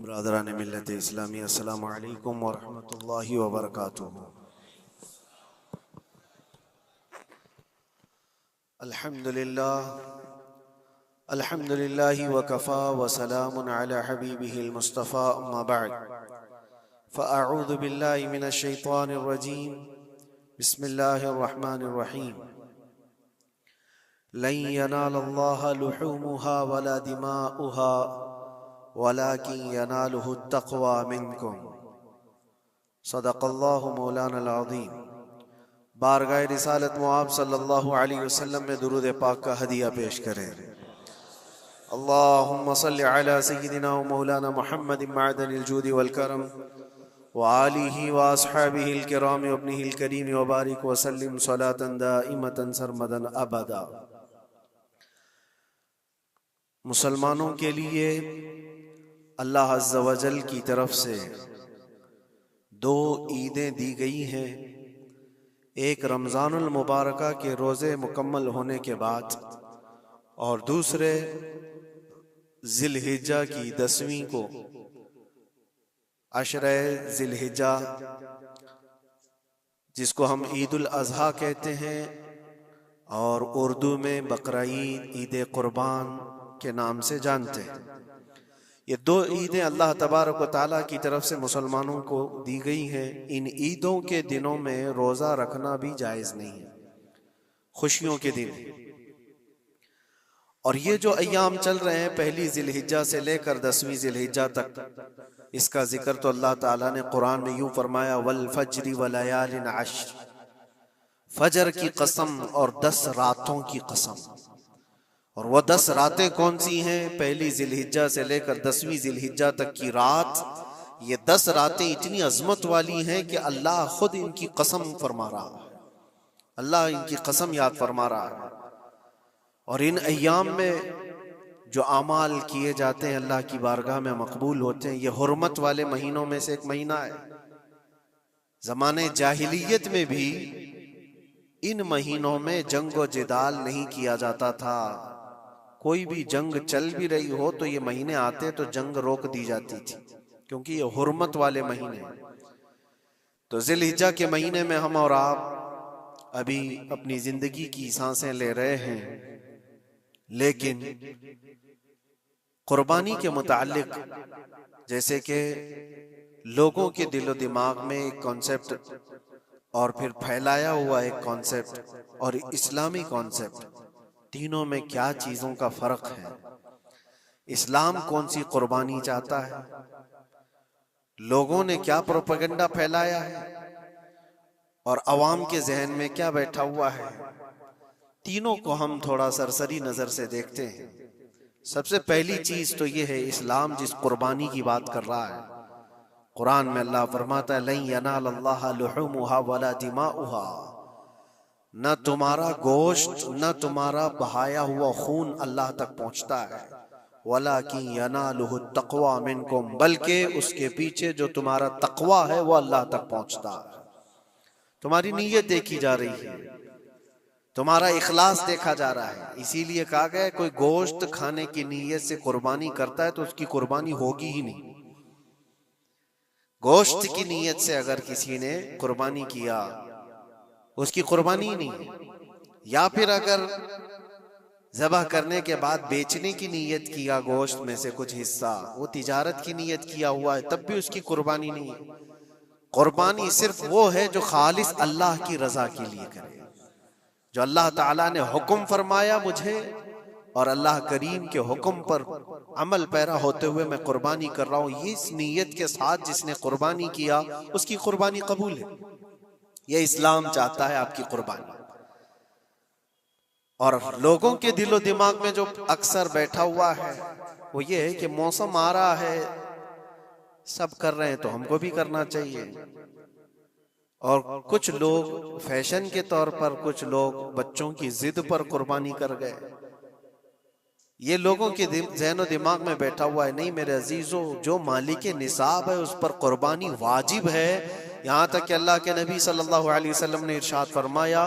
बरादरान मिल्लत इस्लामी अस्सलामु अलैकुम व रहमतुल्लाहि व बरकातुहू। अल्हम्दुलिल्लाहि व कफ़ा व सलामुन अला हबीबिहिल मुस्तफ़ा अम्मा बअद फ़अऊज़ु बिल्लाहि मिनश शैतानिर रजीम बिस्मिल्लाहिर रहमानिर रहीम लन यनालल्लाहा लुहूमुहा वला दिमाउहा वलाकिन यनालुहु तक़वा मिनकुम। सदक़ल्लाहु मौलाना अज़ीम। बारगाह रिसालत मुआब सल्लल्लाहु अलैहि वसल्लम में दुरूद पाक का हदिया पेश करें। अल्लाहुम्मा सल्लि अला सय्यिदिना व मौलाना मुहम्मदिन मअदनिल जूदि वल करम व आलिहि व अस्हाबिहिल किराम व इब्निहिल करीम व बारिक व सल्लिम सलातन दाइमतन सरमदन अबदा। मुसलमानों के लिए अल्लाह अज़्ज़ा व जल की तरफ से दो ईदें दी गई हैं। एक रमज़ानुल मुबारका के रोज़े मुकम्मल होने के बाद और दूसरे ज़िलहिज्जा की 10वीं को अशरे ज़िलहिज्जा, जिसको हम ईदुल अज़हा कहते हैं और उर्दू में बकरा ईद, ईद कुर्बान के नाम से जानते हैं। ये दो ईदें अल्लाह तबारक व तआला की तरफ से मुसलमानों को दी गई हैं। इन ईदों के दिनों में रोज़ा रखना भी जायज़ नहीं है, खुशियों के दिन। और ये जो अय्याम चल रहे हैं पहली ज़िलहिज्जा से लेकर 10वीं ज़िलहिज्जा तक, इसका जिक्र तो अल्लाह ताला ने कुरान में यूं फरमाया, वल फज्रि व लयालिन अश्र, फजर की कसम और 10 रातों की कसम। और वो 10 रातें कौन सी हैं? पहली ज़िलहिज्जा से लेकर 10वीं ज़िलहिज्जा तक की रात। ये 10 रातें इतनी अजमत वाली हैं कि अल्लाह खुद इनकी कसम फरमा रहा है, अल्लाह इनकी कसम याद फरमा रहा है। और इन अय्याम में जो आमाल किए जाते हैं अल्लाह की बारगाह में मकबूल होते हैं। ये हुर्मत वाले महीनों में से एक महीना है। ज़माने जाहिलियत में भी इन महीनों में जंग व जिदाल नहीं किया जाता था। कोई भी जंग चल भी रही हो तो ये महीने आते तो जंग रोक दी जाती थी, क्योंकि ये हुर्मत वाले महीने। तो ज़िलहिज्जा के महीने में हम और आप अभी अपनी जिंदगी की सांसें ले रहे हैं, लेकिन कुर्बानी के मुताल्लिक जैसे कि लोगों के दिलो दिमाग में एक कॉन्सेप्ट और फिर फैलाया हुआ एक कॉन्सेप्ट और इस्लामी कॉन्सेप्ट, तीनों में क्या चीजों का फर्क है। इस्लाम कौन सी कुर्बानी चाहता है, लोगों ने क्या प्रोपेगेंडा फैलाया है और अवाम के जहन में क्या बैठा हुआ है, तीनों को हम थोड़ा सरसरी नजर से देखते हैं। सबसे पहली चीज तो ये है, इस्लाम जिस कुर्बानी की बात कर रहा है, कुरान में अल्लाह फरमाता है, लन यनालल्लाहा लुहूमुहा वला दिमाउहा, न तुम्हारा गोश्त न तुम्हारा बहाया हुआ खून अल्लाह तक पहुंचता है, वलाकिन यनालुहु तक़वा मिनकुम, बल्कि उसके पीछे जो तुम्हारा तक़वा है वो अल्लाह तक पहुंचता है। तुम्हारी नीयत देखी जा रही है, तुम्हारा इखलास देखा जा रहा है। इसीलिए कहा गया कोई गोश्त खाने की नीयत से कुर्बानी करता है तो उसकी कुर्बानी होगी ही नहीं। गोश्त की नीयत से अगर किसी ने कुर्बानी किया उसकी कुर्बानी नहीं है, या फिर अगर ज़बह करने के बाद बेचने की नीयत किया गोश्त में से कुछ हिस्सा, वो तिजारत की नीयत किया हुआ है, तब भी उसकी कुर्बानी नहीं है। कुर्बानी सिर्फ वो है जो खालिस अल्लाह की रजा के लिए करे, जो अल्लाह ताला ने हुक्म फरमाया मुझे और अल्लाह करीम के हुक्म पर अमल पैरा होते हुए मैं कुर्बानी कर रहा हूँ, ये इस नीयत के साथ जिसने कुर्बानी किया उसकी कुर्बानी कबूल है। ये इस्लाम चाहता है आपकी कुर्बानी। और लोगों के दिलो दिमाग में जो अक्सर बैठा हुआ है वो ये है कि मौसम आ रहा है, सब कर रहे हैं तो हमको भी करना चाहिए। और कुछ लोग फैशन के तौर पर, कुछ लोग बच्चों की जिद पर कुर्बानी कर गए। ये लोगों के ज़हन दिमाग में बैठा हुआ है। नहीं मेरे अजीजों, जो मालिक निसाब है उस पर कुर्बानी वाजिब है। यहाँ तक कि अल्लाह के नबी सल्लल्लाहु अलैहि वसल्लम ने इरशाद फरमाया,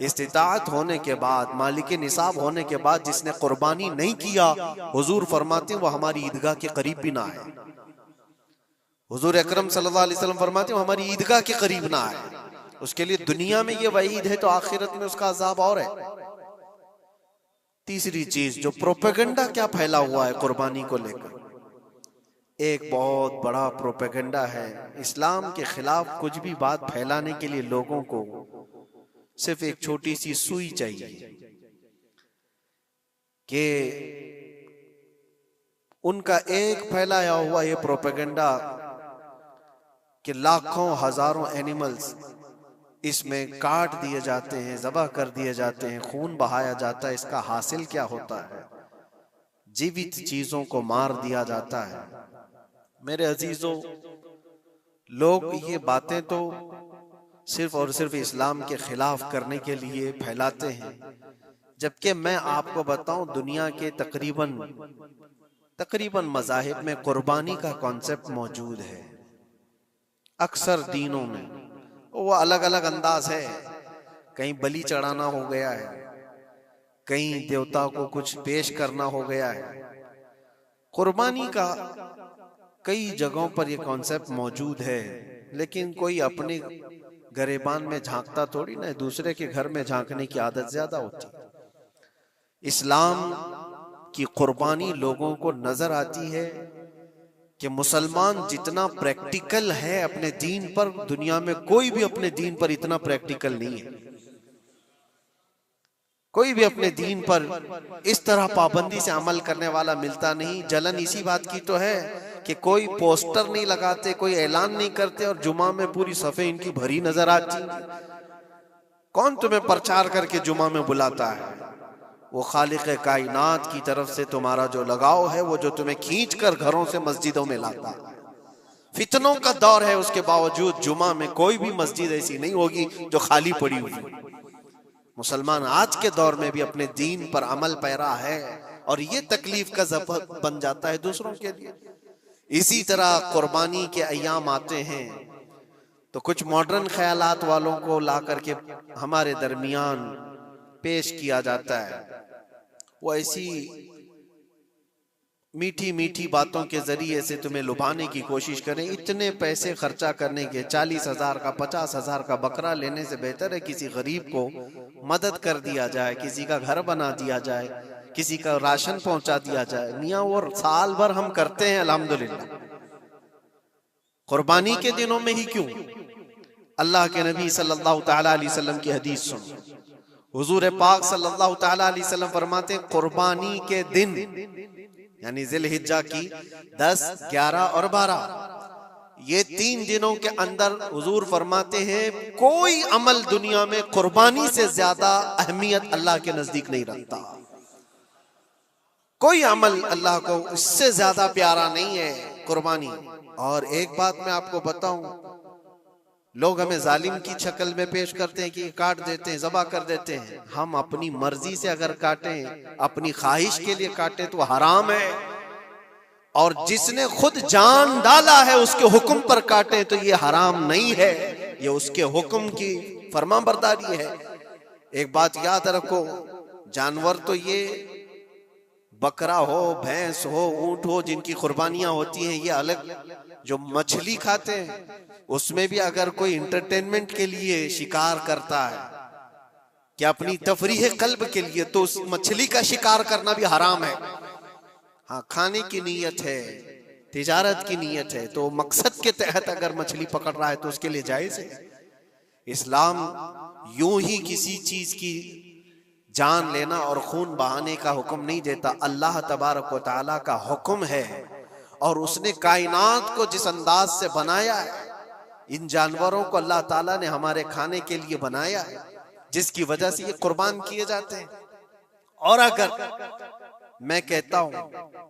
इस्तिताअत होने के बाद, मालिक निसाब होने के बाद जिसने कुर्बानी नहीं किया, हुजूर फरमाते वो हमारी ईदगाह के करीब भी ना आए। हुजूर अकरम सल्लल्लाहु अलैहि वसल्लम फरमाते हैं हमारी ईदगाह के करीब ना आए। उसके लिए दुनिया में ये वईद है तो आखिरत में उसका अजाब और है। तीसरी चीज जो प्रोपेगेंडा क्या फैला हुआ है कुर्बानी को लेकर, एक बहुत बड़ा प्रोपेगेंडा है। इस्लाम के खिलाफ कुछ भी बात फैलाने के लिए लोगों को सिर्फ एक छोटी सी सुई चाहिए कि उनका एक फैलाया हुआ ये प्रोपेगेंडा कि लाखों हजारों एनिमल्स इसमें काट दिए जाते हैं, ज़बह कर दिए जाते हैं, खून बहाया जाता है, इसका हासिल क्या होता है? जीवित चीजों को मार दिया जाता है। मेरे अजीजों, लोग ये बातें तो सिर्फ और सिर्फ इस्लाम के खिलाफ करने के लिए फैलाते हैं, जबकि मैं आपको बताऊं दुनिया के तकरीबन मज़ाहिब में कुर्बानी का कॉन्सेप्ट मौजूद है। अक्सर दीनों में वो अलग अलग अंदाज है, कहीं बलि चढ़ाना हो गया है, कहीं देवता को कुछ पेश करना हो गया है। कुर्बानी का कई जगहों पर ये कॉन्सेप्ट मौजूद है, लेकिन कोई अपने गरेबान में झांकता थोड़ी ना, दूसरे के घर में झांकने की आदत ज्यादा होती है। इस्लाम की कुर्बानी लोगों को नजर आती है कि मुसलमान जितना प्रैक्टिकल है अपने दीन पर, दुनिया में कोई भी अपने दीन पर इतना प्रैक्टिकल नहीं है। कोई भी अपने दीन पर इस तरह पाबंदी से अमल करने वाला मिलता नहीं। जलन इसी बात की तो है कि कोई पोस्टर नहीं लगाते, कोई ऐलान नहीं करते और जुमा में पूरी सफे इनकी भरी नजर आती। कौन तुम्हें प्रचार करके जुमा में बुलाता है? वो खालिक कायनात की तरफ से तुम्हारा जो लगाव है, वो जो तुम्हें खींच कर घरों से मस्जिदों में लाता है। फितनों का दौर है, उसके बावजूद जुमा में कोई भी मस्जिद ऐसी नहीं होगी जो खाली पड़ी हुई। मुसलमान आज के दौर में भी अपने दीन पर अमल पैरा है और ये तकलीफ का सबब बन जाता है दूसरों के लिए। इसी तरह कुर्बानी के अय्याम आते हैं तो कुछ मॉडर्न ख्यालात वालों को ला करके हमारे दरमियान पेश किया जाता है। वो ऐसी मीठी मीठी बातों के जरिए से तुम्हें लुभाने की कोशिश करें। इतने पैसे खर्चा करने के, 40,000 का 50,000 का बकरा लेने से बेहतर है किसी गरीब को मदद कर दिया जाए, किसी का घर बना दिया जाए, किसी का राशन पहुंचा दिया जाए। मियाँ वो साल भर हम करते हैं अल्हम्दुलिल्लाह, कुर्बानी के दिनों में ही क्यों? अल्लाह के नबी सल्लल्लाहु तआला अलैहि वसल्लम की हदीस सुन। हुजूर पाक सल्लल्लाहु तआला अलैहि वसल्लम फरमाते हैं कुर्बानी के दिन यानी जिलहिज्जा की 10, 11 और 12 ये 3 दिनों के अंदर हुजूर फरमाते हैं कोई अमल दुनिया में कुर्बानी से ज्यादा अहमियत अल्लाह के नजदीक नहीं रखता। कोई अमल अल्लाह को इससे ज्यादा प्यारा नहीं है कुर्बानी। और एक बात मैं आपको बताऊं, लोग हमें जालिम की शक्ल में पेश करते हैं कि काट देते हैं, ज़बह कर देते हैं। हम अपनी मर्जी से अगर काटें, अपनी ख्वाहिश के लिए काटें तो हराम है, और जिसने खुद जान डाला है उसके हुक्म पर काटें तो ये हराम नहीं है, ये उसके हुक्म की फरमाबरदारी है। एक बात याद रखो, जानवर तो ये बकरा हो, भैंस हो, ऊंट हो, जिनकी कुर्बानियां होती हैं ये अलग। जो मछली खाते हैं उसमें भी अगर कोई इंटरटेनमेंट के लिए शिकार करता है कि अपनी तफरीह कल्ब के लिए, तो उस मछली का शिकार करना भी हराम है। हाँ, खाने की नीयत है, तिजारत की नीयत है, तो मकसद के तहत अगर मछली पकड़ रहा है तो उसके लिए जायज है। इस्लाम यूं ही किसी चीज की जान लेना और खून बहाने का हुक्म नहीं देता। अल्लाह तबारक व तआला का हुक्म है और उसने कायनात को जिस अंदाज से बनाया है, इन जानवरों को अल्लाह ताला ने हमारे खाने के लिए बनाया है, जिसकी वजह से ये कुर्बान किए जाते हैं। और अगर मैं कहता हूं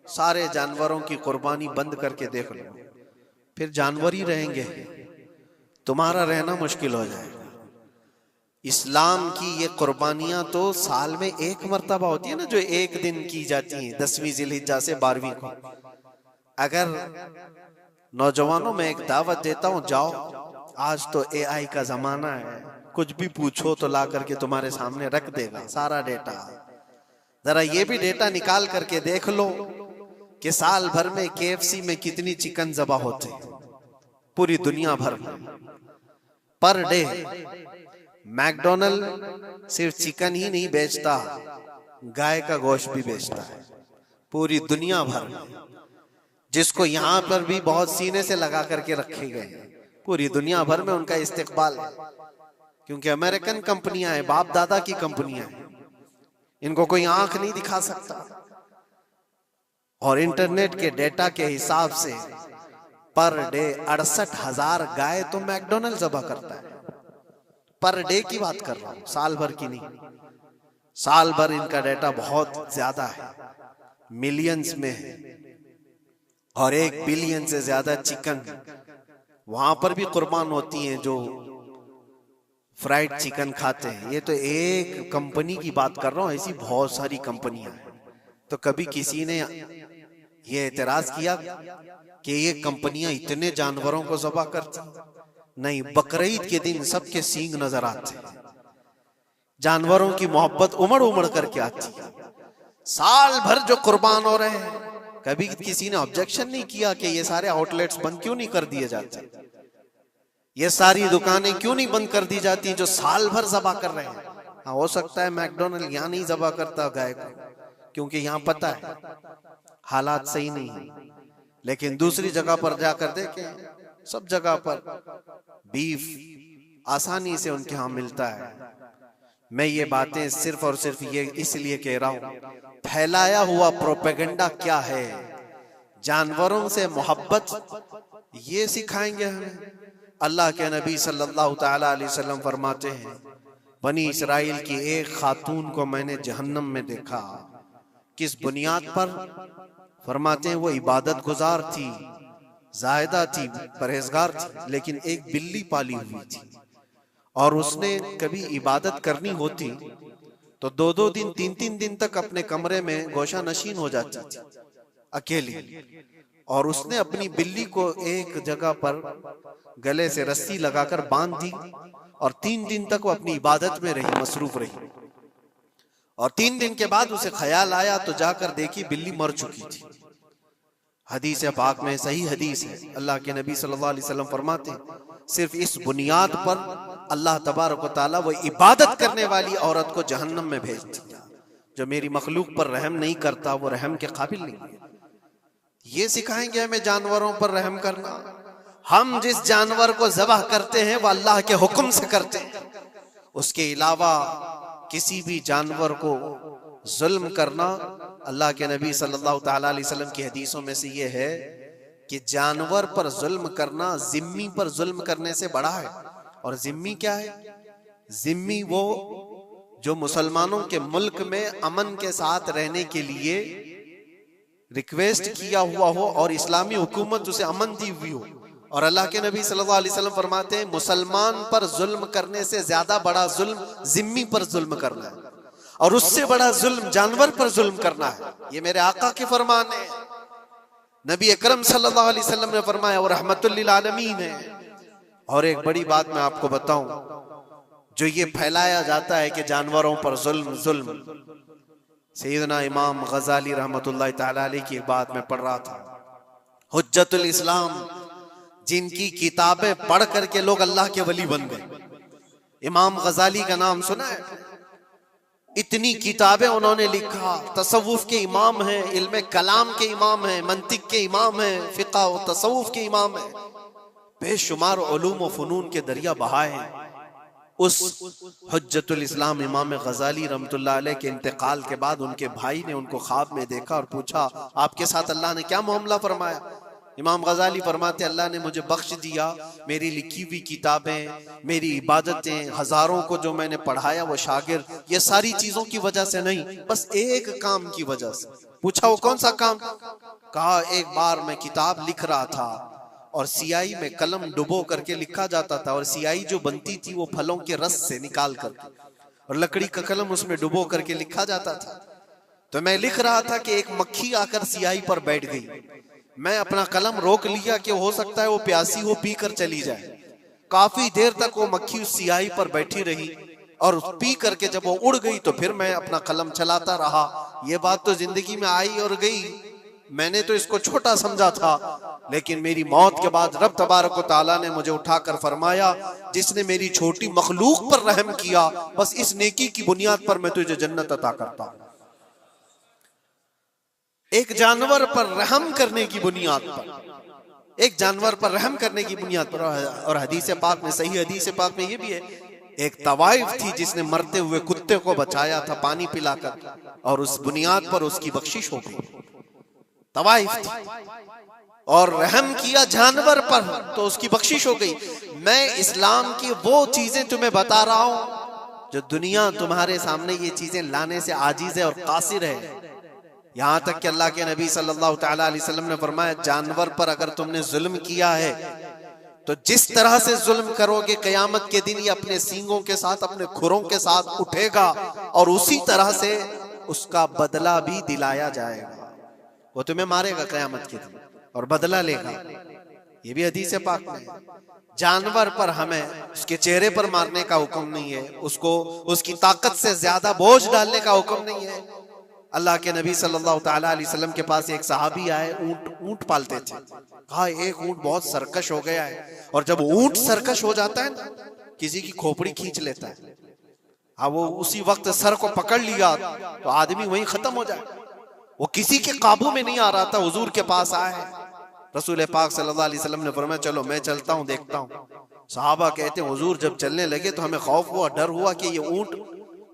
सारे जानवरों की कुर्बानी बंद करके देख लो, फिर जानवर ही रहेंगे, तुम्हारा रहना मुश्किल हो जाएगा। इस्लाम की ये कुर्बानियां तो साल में एक मर्तबा होती है ना, जो एक दिन की जाती है, 10वीं जिलहिज्जा से 12वीं को। अगर नौजवानों में एक दावत देता हूं, जाओ, आज तो AI का जमाना है, कुछ भी पूछो तो ला करके तुम्हारे सामने रख देगा सारा डेटा। जरा ये भी डेटा निकाल करके देख लो कि साल भर में KFC में कितनी चिकन ज़बह होते हैं, पूरी दुनिया भर में पर डे। मैकडोनल्ड सिर्फ चिकन ही नहीं बेचता, गाय का गोश्त भी बेचता है पूरी दुनिया भर में, जिसको यहाँ पर भी बहुत सीने से लगा करके रखे गए हैं। पूरी दुनिया भर में उनका इस्तेकबाल है, क्योंकि अमेरिकन कंपनियां हैं, बाप दादा की कंपनियां हैं, इनको कोई आंख नहीं दिखा सकता। और इंटरनेट के डेटा के हिसाब से पर डे 68,000 गाय तो मैकडोनल्ड ज़बह करता है। पर डे की बात कर रहा हूं, साल भर की नहीं। साल भर इनका डेटा बहुत ज्यादा है, मिलियंस में है, और 1 बिलियन से ज्यादा चिकन वहां पर भी कुर्बान होती हैं जो फ्राइड चिकन खाते हैं। ये तो एक कंपनी की बात कर रहा हूं, ऐसी बहुत सारी कंपनियां हैं। तो कभी किसी ने ये एतराज किया कि ये कंपनियां इतने जानवरों को ज़बह करती? नहीं, बकरीद के दिन सबके सींग नजर आते हैं, जानवरों की मोहब्बत उमड़ उमड़ करके आती है। साल भर जो कुर्बान हो रहे हैं, कभी किसी ने ऑब्जेक्शन नहीं किया कि ये सारे आउटलेट्स बंद क्यों नहीं कर दिए जाते, ये सारी दुकानें क्यों नहीं बंद कर दी जाती जो साल भर ज़बह कर रहे हैं। हाँ, हो सकता है मैकडोनल्ड यहाँ नहीं ज़बह करता गाय को, क्योंकि यहाँ पता है हालात सही नहीं है, लेकिन दूसरी जगह पर जाकर देखें, सब जगह पर बीफ आसानी से उनके यहाँ मिलता है। मैं ये बातें सिर्फ और सिर्फ ये इसलिए कह रहा हूं, फैलाया हुआ प्रोपेगेंडा क्या है, जानवरों से मोहब्बत ये सिखाएंगे हमें। अल्लाह के नबी सल्लल्लाहु तआला अलैहि वसल्लम फरमाते हैं, बनी इसराइल की एक खातून को मैंने जहन्नम में देखा। किस बुनियाद पर? फरमाते हैं वो इबादत गुजार थी, जायदा थी, परहेजगार थी, लेकिन एक बिल्ली पाली हुई थी, और उसने कभी इबादत करनी होती तो 2-2 दिन 3-3 दिन तक अपने कमरे में गोशा नशीन हो जाती थी अकेली। और उसने अपनी बिल्ली को एक जगह पर गले से रस्सी लगाकर बांध दी, और 3 दिन तक वो अपनी इबादत में रही, मसरूफ रही। और 3 दिन के बाद उसे ख्याल आया तो जाकर देखी बिल्ली मर चुकी थी। हदीस पाक में, सही हदीस है, अल्लाह के नबी सल्लल्लाहु अलैहि वसल्लम फरमाते हैं, सिर्फ इस बुनियाद पर अल्लाह तबारक व तआला वो इबादत करने वाली औरत को जहन्नम में भेज दिया। जो मेरी मखलूक पर रहम नहीं करता वो रहम के काबिल नहीं है। ये सिखाएंगे हमें जानवरों पर रहम करना। हम जिस जानवर को ज़बह करते हैं वो अल्लाह के हुक्म से करते हैं, उसके अलावा किसी भी जानवर को जुल्म करना, अल्लाह के नबी सल्लल्लाहु तआला अलैहि वसल्लम की हदीसों में से ये है कि जानवर पर जुल्म करना जिम्मी पर जुल्म करने से बड़ा है। और जिम्मी क्या है? जिम्मी वो जो मुसलमानों के मुल्क में अमन के साथ रहने के लिए रिक्वेस्ट किया हुआ हो और इस्लामी हुकूमत उसे अमन दी हुई हो। और अल्लाह के नबी सल्लल्लाहु अलैहि वसल्लम फरमाते हैं, मुसलमान पर जुल्म करने से ज्यादा बड़ा जुल्म जिम्मी पर जुल्म करना है, और उससे बड़ा जुल्म जानवर पर जुल्म करना है। ये मेरे आका के फरमान है। नबी अकरम सल्लल्लाहु अलैहि वसल्लम ने फरमाया वो रहमतुल लिल आलमीन है। और एक बड़ी बात मैं आपको बताऊं, जो ये फैलाया जाता है कि जानवरों पर जुल्म जुल्म, सैयदना इमाम गजाली रहमतुल्लाह तआला अलैह की एक बात मैं पढ़ रहा था, हुज्जतुल इस्लाम, जिनकी किताबें पढ़ करके लोग अल्लाह के वली बन गए। इमाम गजाली का नाम सुना है? इतनी किताबें उन्होंने लिखा, तसव्वुफ के इमाम हैं, इल्म कलाम के इमाम हैं, मंतिक के इमाम हैं, फिक़ह और तसव्वुफ के इमाम हैं, बेशुमार उलूम व फनून के दरिया बहाए हैं। उस हुज्जतुल इस्लाम इमाम गजाली रहमतुल्लाह अलैह के इंतकाल के बाद उनके भाई ने उनको ख्वाब में देखा और पूछा, आपके साथ अल्लाह ने क्या मामला फरमाया? इमाम गजाली फरमाते, अल्लाह ने मुझे बख्श दिया, मेरी लिखी हुई किताबें, मेरी इबादतें, हजारों को जो मैंने पढ़ाया वो शागिर्द, ये सारी चीजों की वजह से नहीं, बस एक काम की वजह से। पूछा वो कौन सा काम? कहा एक बार मैं किताब लिख रहा था और सियाही में कलम डुबो करके लिखा जाता था, और सियाही जो बनती थी वो फलों के रस से निकाल करके, और लकड़ी का कलम उसमें डुबो करके लिखा जाता था। तो मैं लिख रहा था कि एक मक्खी आकर सियाही पर बैठ गई। मैं अपना कलम रोक लिया कि हो सकता है वो प्यासी हो, पी कर चली जाए। काफी देर तक वो मक्खी उस सियाही पर बैठी रही, और पी करके जब वो उड़ गई तो फिर मैं अपना कलम चलाता रहा। ये बात तो जिंदगी में आई और गई, मैंने तो इसको छोटा समझा था, लेकिन मेरी मौत के बाद रब तबारक व तआला ने मुझे उठाकर फरमाया, जिसने मेरी छोटी मखलूक पर रहम किया, बस इस नेकी की बुनियाद पर मैं तुझे जन्नत अता करता हूं। एक जानवर पर रहम करने की बुनियाद पर, एक जानवर पर रहम करने की बुनियाद पर। और हदीस पाक में, सही हदीस पाक में ये भी है, एक तवाइफ थी जिसने मरते हुए कुत्ते को बचाया था पानी पिलाकर, और उस बुनियाद पर उसकी बख्शिश हो गई। तवाइफ थी और रहम किया जानवर पर तो उसकी बख्शिश हो गई। मैं इस्लाम की वो चीजें तुम्हें बता रहा हूं जो दुनिया तुम्हारे सामने ये चीजें लाने से आजीज है और कासिर है। यहां तक कि अल्लाह के नबी सल्लल्लाहु तआला अलैहि वसल्लम ने फरमाया, जानवर पर अगर तुमने जुल्म किया है तो जिस तरह से जुल्म करोगे क़यामत के दिन ये अपने सींगों के साथ, अपने खुरों के साथ उठेगा और उसी तरह से उसका बदला भी दिलाया जाएगा। वो तुम्हें मारेगा क़यामत के दिन और बदला लेगा। ये भी हदीस पाक में। जानवर पर हमें उसके चेहरे पर मारने का हुक्म नहीं है, उसको उसकी ताकत से ज्यादा बोझ डालने का हुक्म नहीं है। अल्लाह के नबी सल्लल्लाहु तआला अलैहि वसल्लम के पास एक सहाबी आए, ऊंट पालते थे। कहा एक ऊंट बहुत सरकश हो गया है, और जब ऊंट सरकश हो जाता है ना, किसी की खोपड़ी खींच लेता है। हाँ, वो उसी वक्त सर को पकड़ लिया तो आदमी वहीं खत्म हो जाए। वो किसी के काबू में नहीं आ रहा था, हुजूर के पास आए। रसूल पाक सल्लल्लाहु अलैहि वसल्लम ने फरमाया, चलो मैं चलता हूँ, देखता हूँ। सहाबा कहते हैं, हुजूर जब चलने लगे तो हमें खौफ हुआ, डर हुआ कि ये ऊंट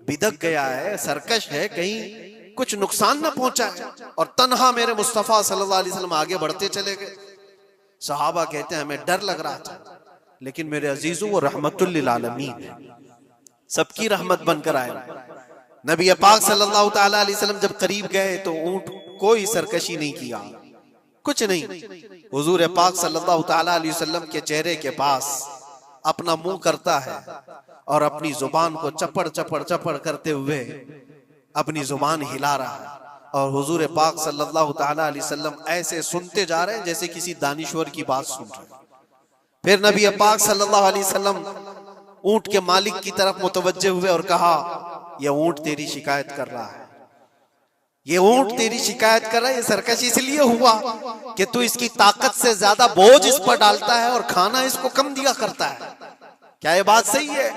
बिदक गया है, सरकश है, कहीं कुछ नुकसान न पहुंचाए। और तन्हा मेरे मुस्तफा सल्लल्लाहु अलैहि वसल्लम आगे बढ़ते चले गए। सहाबा कहते हैं, हमें डर लग रहा था, लेकिन मेरे अजीजों वो रहमतुल लिल आलमीन है, सबकी रहमत बनकर आए। नबी पाक सल्लल्लाहु तआला अलैहि वसल्लम जब करीब गए तो ऊंट कोई सरकशी नहीं किया, कुछ नहीं। हुजूर पाक सल्लल्लाहु तआला अलैहि वसल्लम के चेहरे के पास अपना मुंह करता है और अपनी जुबान को चपड़ चपड़ चपड़ करते हुए अपनी जुबान हिला रहा है, और हुजूर पाक सल्लल्लाहु तआला अलैहि वसल्लम ऐसे सुनते जा रहे हैं जैसे किसी दानिश्वर की बात सुन रहे हैं। फिर नबी पाक सल्लल्लाहु अलैहि वसल्लम ऊंट के मालिक की तरफ मुतवज्जे हुए और कहा, यह ऊंट तेरी शिकायत कर रहा है, ये ऊंट तेरी शिकायत कर रहा है। ये सरकश इसलिए हुआ कि तू इसकी ताकत से ज्यादा बोझ इस पर डालता है और खाना इसको कम दिया करता है। क्या ये बात सही है?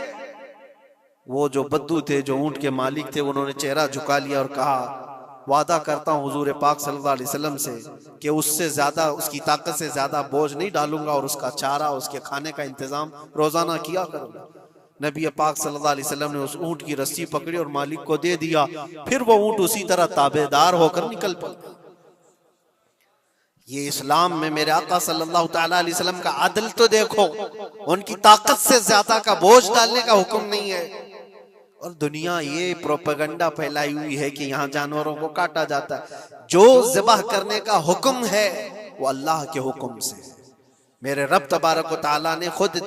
वो जो बद्दू थे, जो ऊंट के मालिक थे, उन्होंने चेहरा झुका लिया और कहा, वादा करता हूं हुजूर पाक सल्लल्लाहु अलैहि वसल्लम से कि उससे ज्यादा, उसकी ताकत से ज्यादा बोझ नहीं डालूंगा और उसका चारा, उसके खाने का इंतजाम रोजाना किया करूंगा। नबी पाक सल्लल्लाहु अलैहि वसल्लम ने उस ऊंट की रस्सी पकड़ी और मालिक को दे दिया। फिर वो ऊंट उसी तरह ताबेदार होकर निकल पड़ा। ये इस्लाम में मेरे आका सल्लल्लाहु तआला अलैहि वसल्लम का अदल तो देखो, उनकी ताकत से ज्यादा का बोझ डालने का हुक्म नहीं है। और दुनिया ये प्रोपेगेंडा फैलाई हुई है कि यहाँ जानवरों को काटा जाता है। जो ज़िबाह करने का हुक्म है वो अल्लाह के हुक्म से। मेरे रब तबारक व तआला ने खुद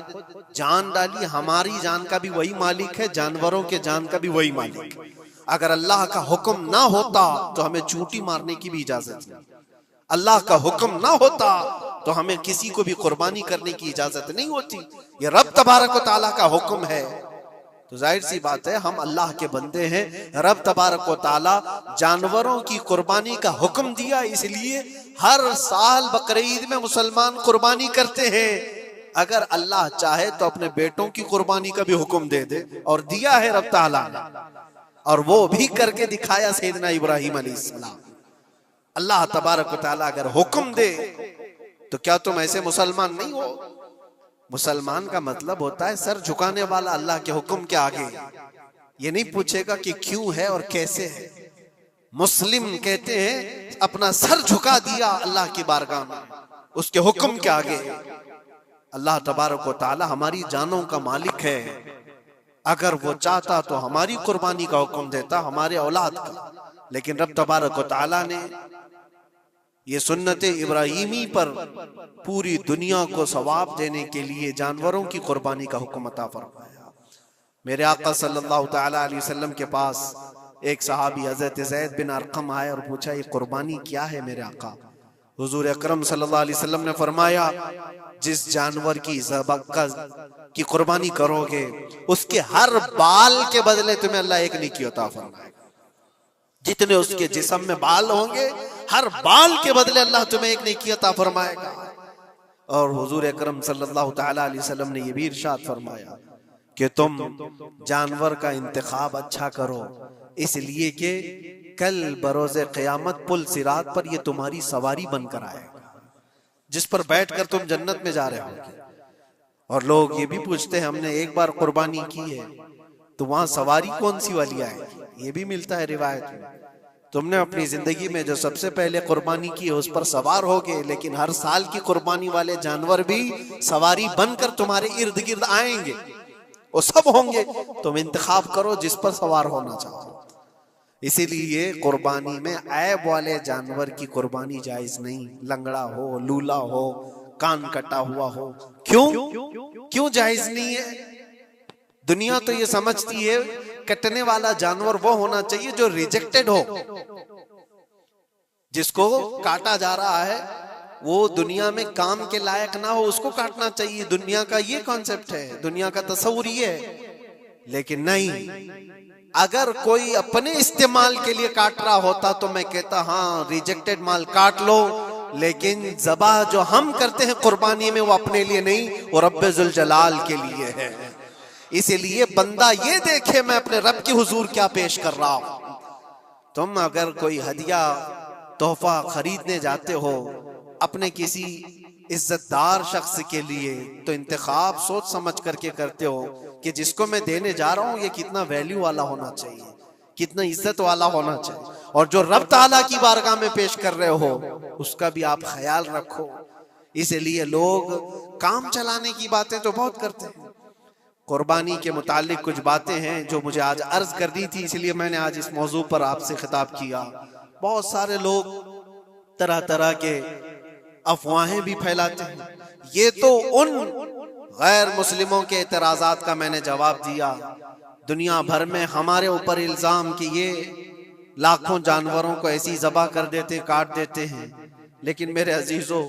जान डाली, हमारी जान का भी वही मालिक है, जानवरों के जान का भी वही मालिक। अगर अल्लाह का हुक्म ना होता तो हमें चूंटी मारने की भी इजाजत नहीं। अल्लाह का हुक्म ना होता तो हमें किसी को भी कुर्बानी करने की इजाजत नहीं होती। ये रब तबारक व तआला का हुक्म है, तो जाहिर सी बात है हम अल्लाह के बंदे हैं। रब तबारक व तआला जानवरों की कुर्बानी का हुक्म दिया, इसलिए हर साल बकरीद में मुसलमान कुर्बानी करते हैं। अगर अल्लाह चाहे तो अपने बेटों की कुर्बानी का भी हुक्म दे दे, और दिया है रब तआला ने, और वो भी करके दिखाया सैयदना इब्राहीम अलैहिस्सलाम। अल्लाह तबारक व तआला अगर हुक्म दे तो क्या तुम ऐसे मुसलमान नहीं हो? मुसलमान का मतलब होता है सर झुकाने वाला अल्लाह के हुक्म के आगे। ये नहीं पूछेगा कि क्यों है और कैसे है। मुस्लिम कहते हैं अपना सर झुका दिया अल्लाह की बारगाह में, उसके हुक्म के आगे। अल्लाह तबारक व तआला हमारी जानों का मालिक है। अगर वो चाहता तो हमारी कुर्बानी का हुक्म देता, हमारे औलाद का। लेकिन रब तबारक व तआला ने ये सुन्नत इब्राहीमी पर पूरी दुनिया को सवाब देने के लिए जानवरों की कुर्बानी का हुक्म अता फरमाया। मेरे आका सल्लल्लाहु तआला अलैहि वसल्लम के पास एक सहाबी हज़रत ज़ैद बिन अरक़म आए और पूछा, ये कुर्बानी क्या है मेरे आका? हुजूर अकरम सल्लल्लाहु अलैहि वसल्लम ने फरमाया, जिस जानवर की की कुर्बानी करोगे उसके हर बाल के बदले तुम्हें अल्लाह एक नेकी अता फरमाएगा। जितने उसके जिस्म में बाल होंगे हर बाल के बदले अल्लाह तुम्हें एक नेकी अता फरमाएगा। और हुजूर अकरम सल्लल्लाहु तआला अलैहि वसल्लम ने ये भी इरशाद फरमाया कि तुम जानवर का इंतखाब अच्छा करो, इसलिए कि कल बरोज़े क़यामत पुल सिरात पर ये तुम्हारी सवारी बनकर आएगा, जिस पर बैठकर तुम जन्नत में जा रहे होगे। और लोग ये भी पूछते हैं, हमने एक बार कुर्बानी की है तो वहां सवारी कौन सी वाली आएगी? ये भी मिलता है रिवायत में। तुमने अपनी जिंदगी में जो सबसे पहले कुर्बानी की है उस पर सवार होगे, लेकिन हर साल की कुर्बानी वाले जानवर भी सवारी बनकर तुम्हारे इर्द गिर्द आएंगे, वो सब होंगे। तुम इंतखाब करो जिस पर सवार होना चाहो। इसीलिए कुर्बानी में ऐब वाले जानवर की कुर्बानी जायज नहीं। लंगड़ा हो, लूला हो, कान कटा हुआ हो, क्यों जायज नहीं है? दुनिया तो ये समझती है कटने वाला जानवर वो होना चाहिए जो रिजेक्टेड हो, जिसको काटा जा रहा है वो दुनिया में काम के लायक ना हो, उसको काटना चाहिए। दुनिया का ये कॉन्सेप्ट है, दुनिया का तस्वुर ये है। लेकिन नहीं, अगर कोई अपने इस्तेमाल के लिए काट रहा होता तो मैं कहता हाँ रिजेक्टेड माल काट लो, लेकिन ज़बाह जो हम करते हैं कुर्बानी में वो अपने लिए नहीं, वो रब्बे जुल जलाल के लिए है। इसीलिए बंदा ये देखे मैं अपने रब की हुजूर क्या पेश कर रहा हूं। तुम अगर कोई हदिया तोहफा खरीदने जाते हो अपने किसी इज्जतदार शख्स के लिए, तो इंतखाब सोच समझ करके करते हो कि जिसको मैं देने जा रहा हूं ये कितना वैल्यू वाला होना चाहिए, कितना इज्जत वाला होना चाहिए, और जो रब ताला की बारगाह में पेश कर रहे हो उसका भी आप ख्याल रखो। इसलिए लोग काम चलाने की बातें तो बहुत करते हैं। कुर्बानी के मुतालिक कुछ बातें हैं जो मुझे आज अर्ज करनी थी, इसलिए मैंने आज इस मौजू पर आपसे खिताब किया। बहुत सारे लोग तरह तरह के अफवाहें भी फैलाते हैं। ये तो उन गैर मुस्लिमों के एतराजात का मैंने जवाब दिया। दुनिया भर में हमारे ऊपर इल्जाम कि ये लाखों जानवरों को ऐसी ज़बह कर देते, काट देते हैं। लेकिन मेरे अजीजों,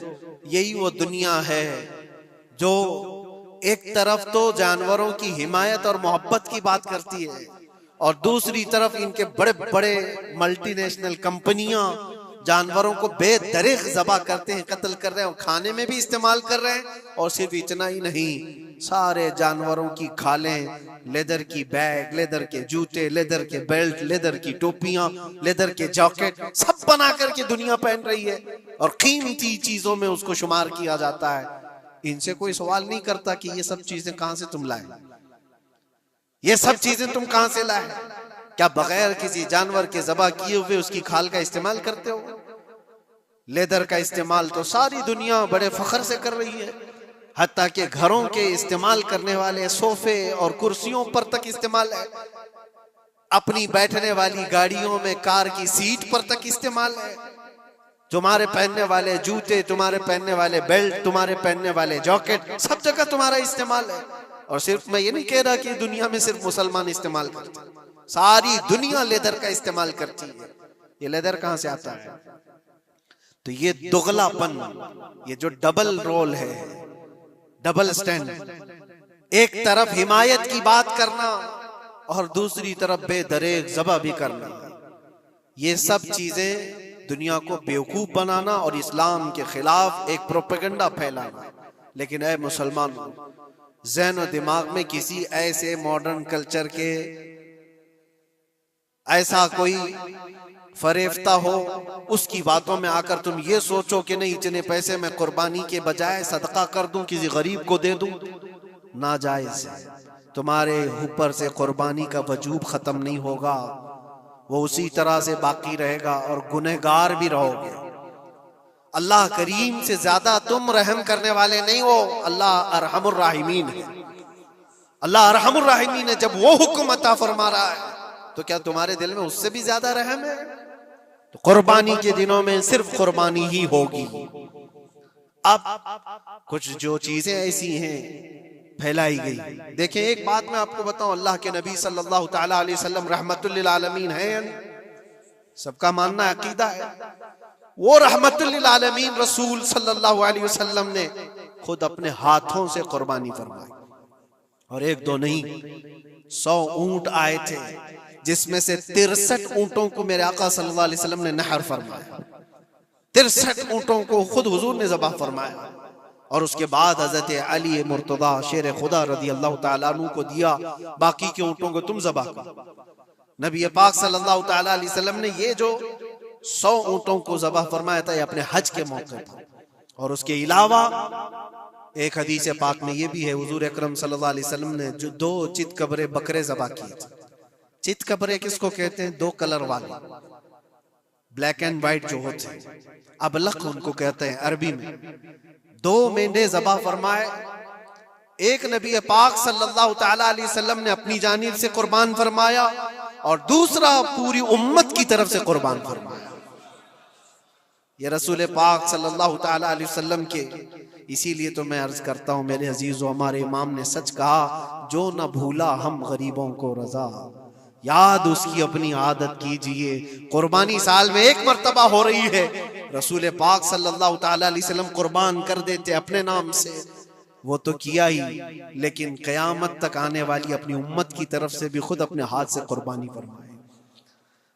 यही वो दुनिया है जो एक तरफ तो जानवरों की हिमायत और मोहब्बत की बात करती है, और दूसरी तरफ इनके बड़े बड़े मल्टीनेशनल कंपनियां जानवरों को बेदरीग ज़बह करते हैं, कत्ल कर रहे हैं, और खाने में भी इस्तेमाल कर रहे हैं। और सिर्फ इतना ही नहीं, सारे जानवरों की खालें, लेदर की बैग, लेदर के जूते, लेदर के बेल्ट, लेदर की टोपियां, लेदर के जैकेट सब बना करके दुनिया पहन रही है, और कीमती चीजों में उसको शुमार किया जाता है। इनसे कोई सवाल नहीं करता कि ये सब चीजें कहां से तुम लाए, ये सब चीजें तुम कहां से लाए? क्या बगैर किसी जानवर के ज़बह किए हुए उसकी खाल का इस्तेमाल करते हो? लेदर का इस्तेमाल तो सारी दुनिया बड़े फख्र से कर रही है, हत्ता कि घरों के इस्तेमाल करने वाले सोफे और कुर्सियों पर तक इस्तेमाल है, अपनी बैठने वाली गाड़ियों में कार की सीट पर तक इस्तेमाल है। तुम्हारे पहनने वाले जूते, तुम्हारे पहनने वाले बेल्ट, तुम्हारे पहनने वाले जैकेट, सब जगह तुम्हारा इस्तेमाल है। और सिर्फ मैं ये नहीं कह रहा कि दुनिया में सिर्फ मुसलमान इस्तेमाल करते, सारी दुनिया लेदर का इस्तेमाल करती है। ये लेदर कहां से आता है? तो ये दुगलापन, ये जो डबल रोल है, डबल स्टैंड, एक तरफ हिमायत की बात करना और दूसरी तरफ बेदरेग ज़बह भी करना, ये सब चीजें दुनिया को बेवकूफ बनाना और इस्लाम के खिलाफ एक प्रोपेगेंडा फैलाना। लेकिन ऐ मुसलमान, ज़हन और दिमाग में किसी ऐसे मॉडर्न कल्चर के ऐसा कोई फरेफ्ता हो, उसकी बातों में आकर तुम ये सोचो कि नहीं इतने पैसे मैं कुर्बानी के बजाय सदका कर दूं, किसी गरीब को दे दूं, नाजायज है। तुम्हारे ऊपर से कुर्बानी का वजूब खत्म नहीं होगा, वो उसी तरह से बाकी रहेगा और गुनहगार भी रहोगे। अल्लाह करीम से ज्यादा तुम रहम करने वाले नहीं हो, अल्लाह अरहमुर राहिमीन है। अल्लाह अरहमुर राहिमीन है। जब वो हुक्म अता फरमा रहा है तो क्या तुम्हारे दिल में उससे भी ज्यादा रहम है? तो कुर्बानी के दिनों में सिर्फ कुर्बानी ही होगी। अब कुछ जो चीजें ऐसी हैं फैलाई गई, देखें एक बात मैं आपको बताऊं, अल्लाह के नबी सल्लल्लाहु तआला अलैहि वसल्लम रहमतुल लिल आलमीन है, सबका मानना अकीदा है। वो रहमतुल लिल आलमीन रसूल सल्लल्लाहु अलैहि वसल्लम ने खुद अपने हाथों से कुर्बानी फरमाई, और एक दो नहीं 100 ऊंट आए थे, जिसमें से 63 ऊंटों को मेरे आका सल्लल्लाहु अलैहि वसल्लम ने नहर फरमाया। 63 ऊंटों को खुद हुजूर ने ज़बह फरमाया और उसके बाद हजरत अली मुर्तदा शेर खुदा रदी अल्लाह ताला अन्हु को दिया, बाकी के ऊंटों को तुम ज़बह करो। नबी पाक सल्लल्लाहु ताला अलैहि वसल्लम ने ये जो 100 ऊंटों को ज़बह फरमाया था ये अपने हज के मौके पर। और उसके अलावा एक हदीस पाक में ये भी है, हुजूर अकरम सल्लल्लाहु अलैहि वसल्लम ने जो 2 चित कबरे बकरे ज़बह किए थे। चित कबरे किसको कहते हैं? 2 कलर वाले, ब्लैक एंड व्हाइट जो होते हैं, अबलक उनको कहते हैं अरबी में। 2 मेंढे ज़बह फरमाए। एक नबी पाक सल्लल्लाहु ताला अलैहि वसल्लम ने अपनी जानिब से कुर्बान फरमाया और दूसरा पूरी उम्मत की तरफ से कुर्बान फरमाया। ये रसूल पाक सल्लल्लाहु ताला अलैहि वसल्लम के, इसीलिए तो मैं अर्ज करता हूँ मेरे अजीजों, हमारे इमाम ने सच कहा, जो न भूला हम गरीबों को रजा, याद उसकी अपनी आदत कीजिए। कुर्बानी साल में 1 मर्तबा हो रही है, रसूल पाक सल्लल्लाहु ताला अलैहि वसल्लम कुर्बान कर देते अपने नाम से, वो तो किया ही, लेकिन कयामत तक आने वाली अपनी उम्मत की तरफ से भी खुद अपने हाथ से कुर्बानी फरमाए।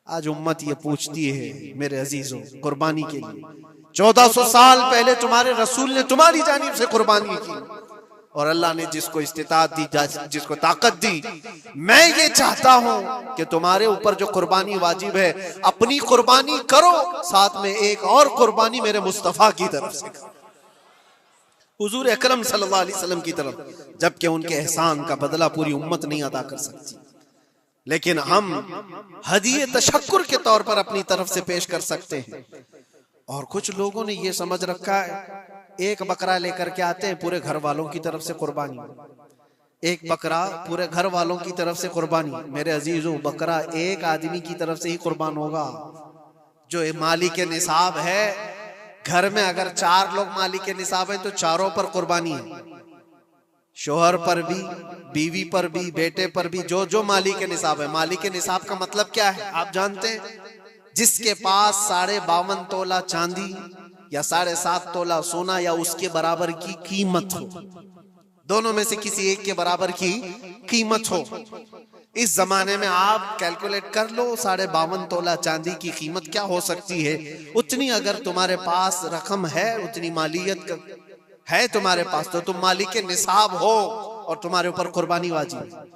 आज उम्मत ये पूछती है मेरे अजीजों, कुर्बानी के लिए 1400 साल पहले तुम्हारे रसूल ने तुम्हारी जानिब से कुर्बानी की और अल्लाह ने जिसको इस्तिताअत दी, जिसको ताकत दी, मैं ये चाहता हूं कि तुम्हारे ऊपर जो कुर्बानी वाजिब है अपनी कुर्बानी करो, साथ में एक और कुर्बानी मेरे मुस्तफा की तरफ से करो, हुजूर अकरम सल्लल्लाहु अलैहि वसल्लम की तरफ, जबकि उनके एहसान का बदला पूरी उम्मत नहीं अदा कर सकती, लेकिन हम हदिये तशक्कुर के तौर पर अपनी तरफ से पेश कर सकते हैं। और कुछ लोगों ने ये समझ रखा है, एक बकरा लेकर के आते हैं पूरे घर वालों की तरफ से कुर्बानी, एक बकरा पूरे घर वालों की तरफ से कुर्बानी। मेरे अजीजों, बकरा एक आदमी की तरफ से ही कुर्बान होगा जो माली के निसाब है। घर में अगर 4 लोग माली के निसाब है तो चारों पर कुर्बानी है, शोहर पर भी, बीवी पर भी, बेटे पर भी, जो जो माली के निसाब है। माली के निसाब का मतलब क्या है आप जानते हैं? जिसके पास 52.5 तोला चांदी या 7.5 तोला सोना या उसके बराबर की कीमत हो, दोनों में से किसी एक के बराबर की कीमत हो। इस जमाने में आप कैलकुलेट कर लो 52.5 तोला चांदी की कीमत क्या हो सकती है। उतनी अगर तुम्हारे पास रकम है, उतनी मालियत है तुम्हारे पास, तो तुम मालिक के निसाब हो और तुम्हारे ऊपर कुर्बानी वाजिब है।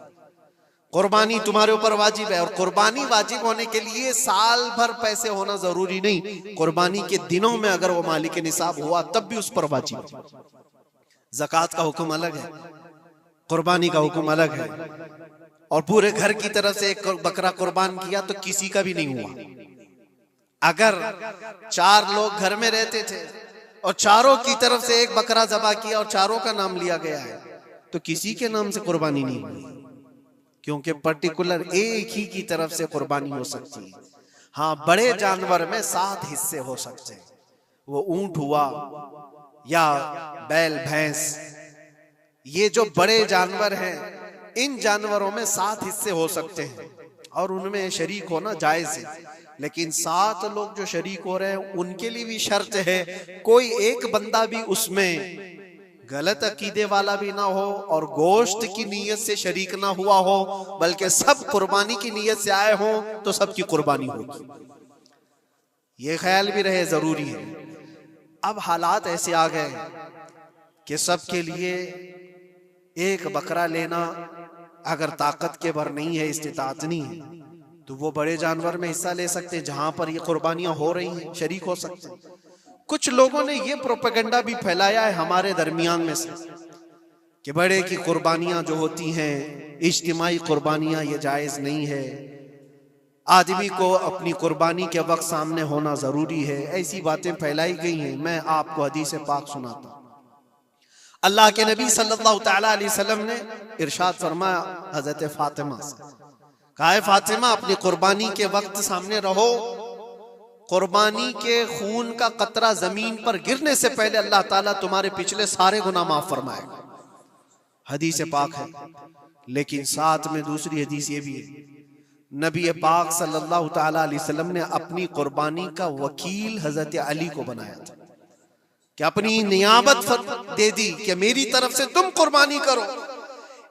कुर्बानी तुम्हारे ऊपर वाजिब है और कुर्बानी वाजिब होने के लिए साल भर पैसे होना जरूरी नहीं, कुर्बानी के दिनों में अगर वो मालिक के निसाब हुआ तब भी उस पर वाजिब है। ज़कात का हुक्म अलग है, कुर्बानी का हुक्म अलग है। और पूरे घर की तरफ से एक बकरा कुर्बान किया तो किसी का भी नहीं हुआ। अगर 4 लोग घर में रहते थे और चारों की तरफ से एक बकरा ज़बह किया और चारों का नाम लिया गया है तो किसी के नाम से कुर्बानी नहीं हुई, क्योंकि पर्टिकुलर एक ही की तरफ से कुर्बानी हो सकती है। हाँ, बड़े जानवर में 7 हिस्से हो सकते हैं, वो ऊंट हुआ या बैल भैंस, ये जो बड़े जानवर हैं इन जानवरों में 7 हिस्से हो सकते हैं और उनमें शरीक होना जायज है। लेकिन 7 लोग जो शरीक हो रहे हैं उनके लिए भी शर्त है, कोई एक बंदा भी उसमें गलत अकीदे वाला भी ना हो और गोश्त की नीयत से शरीक ना हुआ हो, बल्कि सब कुर्बानी की नीयत से आए हों तो सबकी कुर्बानी होगी। ये ख्याल भी रहे, जरूरी है। अब हालात ऐसे आ गए कि सबके लिए एक बकरा लेना अगर ताकत के भर नहीं है, इस्तिताअत नहीं है, तो वो बड़े जानवर में हिस्सा ले सकते हैं जहां पर ये कुर्बानियां हो रही हैं, शरीक हो सकते हैं। कुछ लोगों ने ये प्रोपेगेंडा भी फैलाया है हमारे दरमियान में से कि बड़े की कुर्बानियां जो होती हैं इज्तिमाई कुर्बानियां, ये जायज नहीं है, आदमी को अपनी कुर्बानी के वक्त सामने होना जरूरी है। ऐसी बातें फैलाई गई हैं। मैं आपको हदीस पाक सुनाता हूं। अल्लाह के नबी सल्लल्लाहु ताला अलैहि वसल्लम ने इरशाद फरमाया हजरत फातिमा से, कहा है फातिमा अपनी कुर्बानी के वक्त सामने रहो, कुर्बानी के खून का कतरा जमीन पर गिरने से पहले अल्लाह ताला तुम्हारे पिछले सारे गुनाह माफ फरमाएगा। हदीस पाक है, लेकिन साथ में दूसरी हदीस ये भी है, नबी पाक सल्लल्लाहु ताला अलैहि वसल्लम ने अपनी कुर्बानी का वकील हजरत अली को बनाया था कि अपनी नियाबत दे दी कि मेरी तरफ से तुम कुर्बानी करो।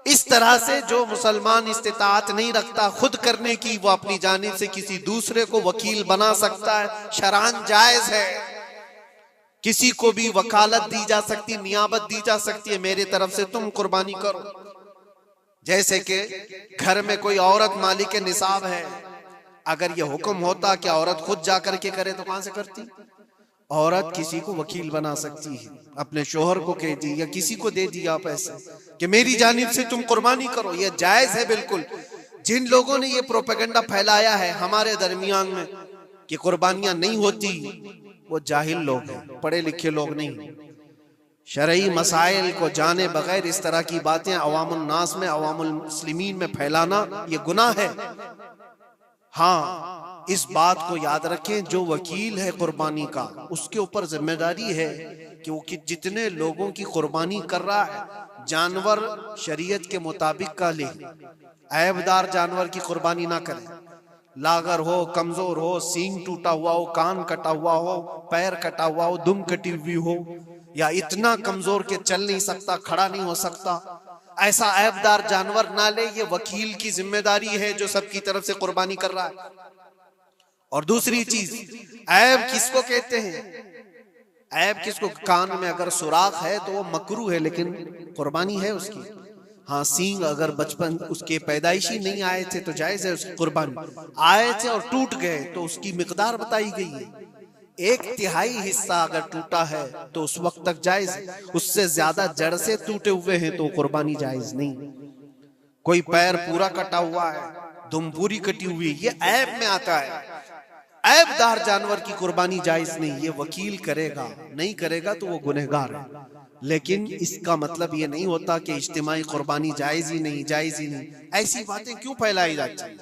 इस तरह से जो मुसलमान इस्तिताअत नहीं रखता खुद करने की, वो अपनी जानिब से किसी दूसरे को वकील बना सकता है, शरअन जायज है। किसी को भी वकालत दी जा सकती, नियाबत दी जा सकती है, मेरी तरफ से तुम कुर्बानी करो। जैसे कि घर में कोई औरत मालिक निसाब है, अगर ये हुक्म होता कि औरत खुद जाकर के करे तो कहां से करती? औरत किसी को वकील बना सकती है, अपने शोहर को कह दी या किसी को दे दिया पैसे कि मेरी जानिब से तुम कुर्बानी करो, ये जायज है बिल्कुल। जिन लोगों ने ये प्रोपेगेंडा फैलाया है हमारे दरमियान में कि कुर्बानियां नहीं होती, वो जाहिल लोग हैं, पढ़े लिखे लोग नहीं। शरई मसाइल को जाने बगैर इस तरह की बातें अवामुल नास में, अवामुल मुस्लिमीन में फैलाना ये गुनाह है। हाँ, इस बात को याद रखें, जो वकील है कुर्बानी का, उसके ऊपर जिम्मेदारी है कि वो जितने लोगों की कुर्बानी कर रहा है जानवर शरीयत के मुताबिक का ले, ऐबदार जानवर की कुर्बानी ना करे। लागर हो, कमजोर हो, सींग टूटा हुआ हो, कान कटा हुआ हो, पैर कटा हुआ हो, दुम कटी हुई हो, या इतना कमजोर के चल नहीं सकता, खड़ा नहीं हो सकता, ऐसा ऐबदार जानवर ना ले। ये वकील की जिम्मेदारी है जो सबकी तरफ से कुर्बानी कर रहा है। और दूसरी चीज, ऐब किसको कहते हैं? ऐब किसको? कान में अगर सुराख है तो वो मकरू है, लेकिन कुर्बानी है उसकी। हाँ, सींग अगर बचपन उसके पैदाइशी नहीं आए थे तो जायज है उसकी कुर्बानी। आए थे और टूट गए तो उसकी मिकदार बताई गई है। 1/3 हिस्सा अगर टूटा है तो उस वक्त तक जायज है, उससे ज्यादा जड़ से टूटे हुए हैं तो कुर्बानी जायज नहीं। कोई पैर पूरा कटा हुआ है, दुम पूरी कटी हुई, ये ऐब में आता है। ऐबदार जानवर की कुर्बानी जायज नहीं, ये वकील करेगा, नहीं करेगा तो वो गुनहगार है। लेकिन इसका मतलब ये नहीं होता कि इज्तिमाई कुर्बानी जायज ही नहीं, जायज ही नहीं। ऐसी बातें क्यों फैलाई जाती हैं?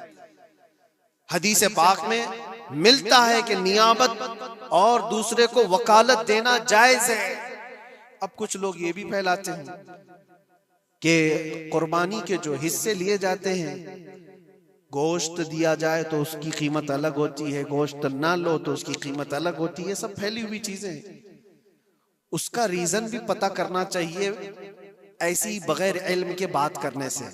हदीस पाक में मिलता है कि नियाबत और दूसरे को वकालत देना जायज है। अब कुछ लोग ये भी फैलाते हैं कि कुर्बानी के जो हिस्से लिए जाते हैं, गोश्त दिया जाए तो उसकी कीमत अलग होती है, गोश्त ना लो तो उसकी कीमत अलग होती है। सब फैली हुई चीजें हैं। उसका रीजन भी पता करना चाहिए, ऐसी बगैर इल्म के बात करने से।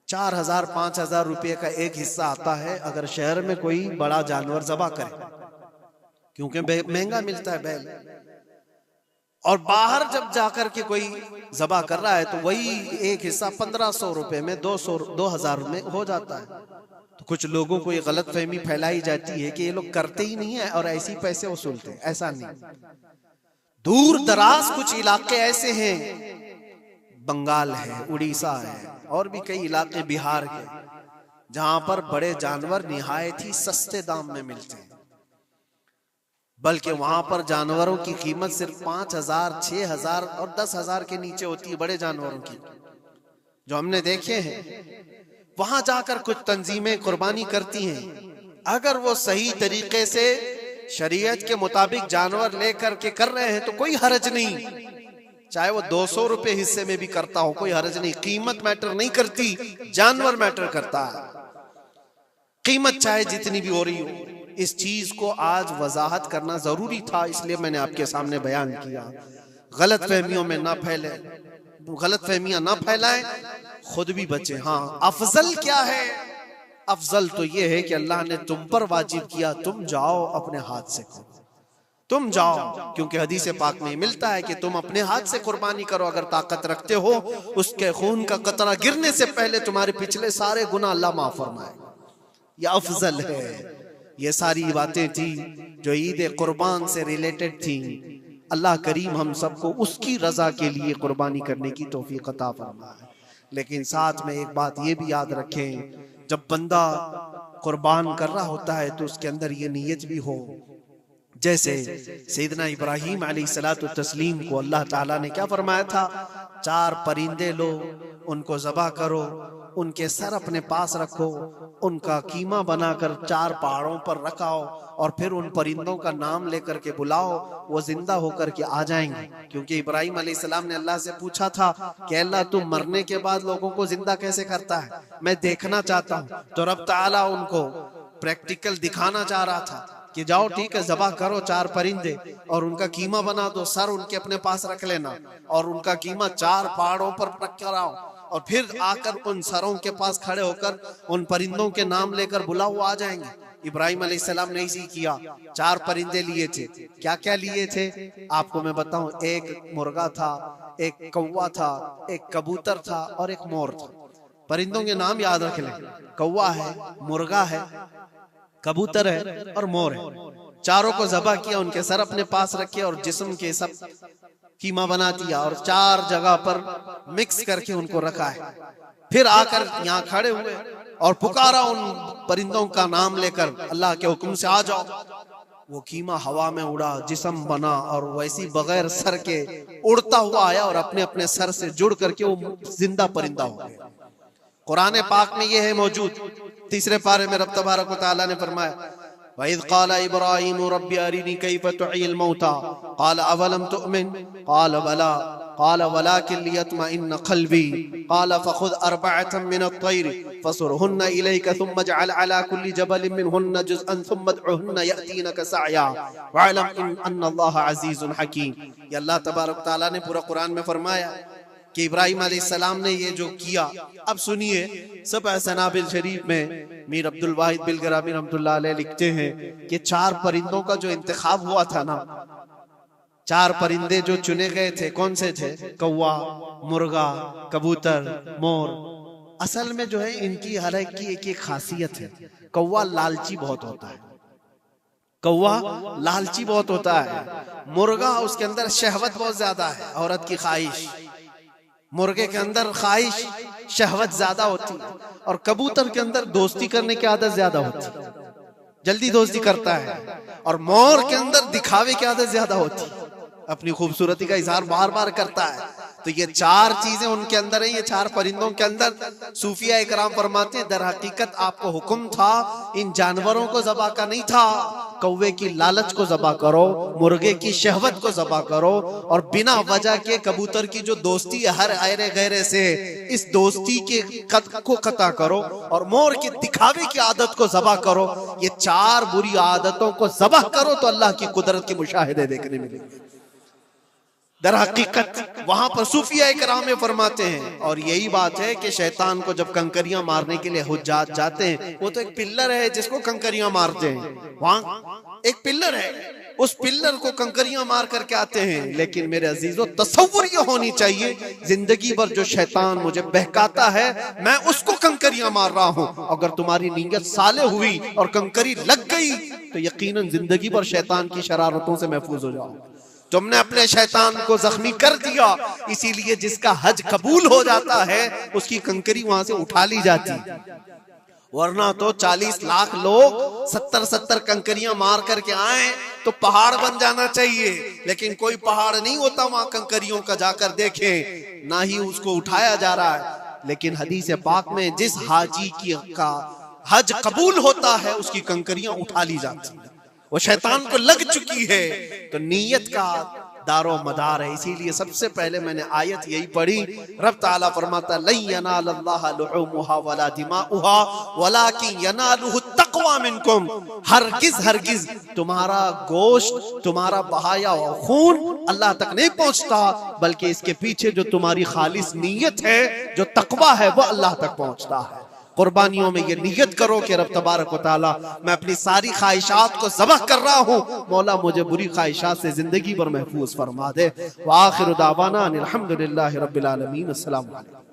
4,000-5,000 रुपये का एक हिस्सा आता है अगर शहर में कोई बड़ा जानवर ज़बह करे, क्योंकि महंगा मिलता है बैल। और बाहर जब जाकर के कोई ज़बह कर रहा है तो वही एक हिस्सा 1,500 रुपए में, 2,000 में हो जाता है। तो कुछ लोगों को ये गलत फहमी फैलाई जाती है कि ये लोग करते ही नहीं है और ऐसे ही पैसे वसूलते हैं। ऐसा नहीं। दूर दराज कुछ इलाके ऐसे हैं, बंगाल है, उड़ीसा है और भी कई इलाके बिहार के, जहां पर बड़े जानवर निहायत ही सस्ते दाम में मिलते हैं। बल्कि वहां पर जानवरों की कीमत सिर्फ 5,000, 6,000 और 10,000 के नीचे होती है, बड़े जानवरों की, जो हमने देखे हैं। वहां जाकर कुछ तंजीमें कुर्बानी करती हैं। अगर वो सही तरीके से शरीयत के मुताबिक जानवर लेकर के कर रहे हैं तो कोई हर्ज नहीं, चाहे वो 200 रुपए हिस्से में भी करता हो, कोई हर्ज नहीं। कीमत मैटर नहीं करती, जानवर मैटर करता है। कीमत चाहे जितनी भी हो रही हो। इस चीज को आज वजाहत करना जरूरी था, इसलिए मैंने आपके सामने बयान किया। गलत फहमियों में ना फैले, गलत फहमियां ना फैलाएं, खुद भी बचे। हाँ, अफजल क्या है? अफजल तो ये है कि अल्लाह ने तुम पर वाजिब किया, तुम जाओ अपने हाथ से करो, तुम जाओ। क्योंकि हदीस पाक में मिलता है कि तुम अपने हाथ से कुर्बानी करो अगर ताकत रखते हो। उसके खून का कतरा गिरने से पहले तुम्हारे पिछले सारे गुनाह अल्लाह माफ फरमाएगा। यह अफजल है। ये सारी बातें थी जो ईद कुर्बान से रिलेटेड थी। अल्लाह करीम हम सबको उसकी रजा के लिए कुर्बानी करने की तौफीक अता फरमाए। लेकिन साथ में एक बात ये भी याद रखें, जब बंदा कुर्बान कर रहा होता है तो उसके अंदर ये नीयत भी हो, जैसे सैयदना इब्राहीम अलैहिस्सलातु तस्लीम को अल्लाह ताला ने क्या फरमाया था? 4 परिंदे लो, उनको ज़बह करो, उनके सर अपने पास रखो, उनका कीमा बनाकर 4 पहाड़ों पर रखाओ और फिर उन परिंदों का नाम लेकर के बुलाओ, वो जिंदा होकर के आ जाएंगे। क्योंकि इब्राहीम अलैहिस्सलाम ने अल्लाह से पूछा था कि अल्लाह तुम मरने के बाद लोगों को जिंदा कैसे करता है, मैं देखना चाहता हूँ। तो रब ताला उनको प्रैक्टिकल दिखाना चाह रहा था कि जाओ ठीक है, ज़बह करो 4 परिंदे और उनका कीमा बना दो, सर उनके अपने पास रख लेना और उनका कीमा 4 पहाड़ों पर रख कर आओ और फिर आकर उन सरों के पास खड़े होकर उन परिंदों के नाम लेकर बुलाओ, वो आ जाएंगे। इब्राहिम अलैहिस्सलाम ने इसी किया, 4 परिंदे लिए थे। क्या क्या लिए थे आपको मैं बताऊं, एक मुर्गा था, एक कौवा था, एक कबूतर था और एक मोर था। परिंदों के नाम याद रख लें, कौवा है, मुर्गा है, कबूतर है और मोर है। चारों को ज़बह किया, उनके सर अपने पास रखे और जिस्म के सब कीमा बना दिया और 4 जगह पर मिक्स करके उनको रखा है। फिर आकर यहाँ खड़े हुए और पुकारा उन परिंदों का नाम लेकर, अल्लाह के हुक्म से आ जाओ। वो कीमा हवा में उड़ा, जिस्म बना और वैसी बगैर सर के उड़ता हुआ आया और अपने अपने सर से जुड़ करके वो जिंदा परिंदा हो गया। कुरान पाक में ये है मौजूद। 3 पारे में रब तबारक व तआला ने फरमाया, वइज़ क़ाल इब्राहीम रब्बी अरिनी कैफ़ तुह्यिल मौता क़ाल अवलम तुअमिन क़ाल बला क़ाल वलाकिन लियत्मइन्न क़ल्बी क़ाल फ़ख़ुज़ अर्बअतम मिनत-तैर फ़सुरहुन्न इलैका थुम्मा इजअल अला कुल्लि जबलिन मिनहुन्न जुज़अन थुम्मा उदउहुन्न यअतीनका सअया वअलम अन्नल्लाह अज़ीज़ुन हकीम। ये अल्लाह तबारक व तआला ने पूरा कुरान में फरमाया कि इब्राहिम अलैहिस्सलाम ने ये जो किया। अब सुनिए, सबअ सनाबिल शरीफ में मीर अब्दुल वाहिद बिलगरामी रहमतुल्लाह अलैह लिखते हैं कि 4 परिंदों का जो इंतखाब हुआ था ना, 4 परिंदे जो चुने गए थे, कौन से थे? कौवा, मुर्गा, कबूतर, मोर। असल में जो है इनकी हर एक की एक एक खासियत है। कौवा लालची बहुत होता है, कौवा लालची बहुत होता है। मुर्गा, उसके अंदर शहवत बहुत ज्यादा है, औरत की ख्वाहिश। मुर्गे के अंदर ख्वाहिश शहवत ज्यादा होती है और कबूतर के अंदर दोस्ती करने की आदत ज्यादा होती है, जल्दी दोस्ती करता है। और मोर के अंदर दिखावे की आदत ज्यादा होती है, अपनी खूबसूरती का इजहार बार बार करता है। तो ये 4 चीजें उनके अंदर है, ये 4 परिंदों के अंदर। सूफिया इकराम फरमाते हैं, दर हकीकत आपको हुक्म था इन जानवरों को ज़बा का नहीं था। कौवे की लालच को ज़बा करो, मुर्गे की शहवत को ज़बा करो और बिना वजह के कबूतर की जो दोस्ती है हर आयरे गैरे से, इस दोस्ती के कद को कता करो और मोर के दिखावे की आदत को ज़बा करो। ये 4 बुरी आदतों को ज़बा करो तो अल्लाह की कुदरत के मुशाहिदे देखने मिलेंगे। दर हकीकत वहां पर सूफिया इकराम में फरमाते हैं, और यही बात है कि शैतान को जब कंकरियां मारने के लिए हुज्जात जाते हैं, वो तो एक पिल्लर है जिसको कंकरियां मारते हैं। वहां एक पिल्लर है, उस पिल्लर को कंकरियां मार करके आते हैं। लेकिन मेरे अजीजों, तसव्वुर ये होनी चाहिए, जिंदगी भर जो शैतान मुझे बहकाता है मैं उसको कंकरियां मार रहा हूं। अगर तुम्हारी नीयत साले हुई और कंकरी लग गई तो यकीनन जिंदगी भर शैतान की शरारतों से महफूज हो जाओ। तुमने अपने शैतान को जख्मी कर दिया, इसीलिए जिसका हज कबूल हो जाता है उसकी कंकरी वहां से उठा ली जाती है। वरना तो 40 लाख लोग 70-70 कंकरियां मार करके आए तो पहाड़ बन जाना चाहिए, लेकिन कोई पहाड़ नहीं होता वहां कंकरियों का। जाकर देखे, ना ही उसको उठाया जा रहा है। लेकिन हदीस पाक में जिस हाजी का हज कबूल होता है उसकी कंकरियां उठा ली जाती है। वो शैतान को लग चुकी है, तो नीयत का दारो मदार है। इसीलिए सबसे पहले मैंने आयत यही पढ़ी, रब ताला फरमाता लन यनालल्लाह लुहुमुहा वला दिमाउहा वलाकिन यनालुहु तक़वा मिनकुम। हरगिज हरगिज तुम्हारा गोश्त, तुम्हारा बहाया खून अल्लाह तक नहीं पहुंचता, बल्कि इसके पीछे जो तुम्हारी खालिस नीयत है, जो तक़वा है, वो अल्लाह तक पहुंचता है। कुर्बानियों में ये नियत करो कि रब तबारक व तआला, मैं अपनी सारी ख्वाहिशात को ज़बह कर रहा हूँ, मौला मुझे बुरी ख्वाहिशात से जिंदगी भर महफूज फरमा दे। व आखिरु दावाना अनिल हम्दुलिल्लाहि रब्बिल आलमीन। अस्सलामु अलैकुम।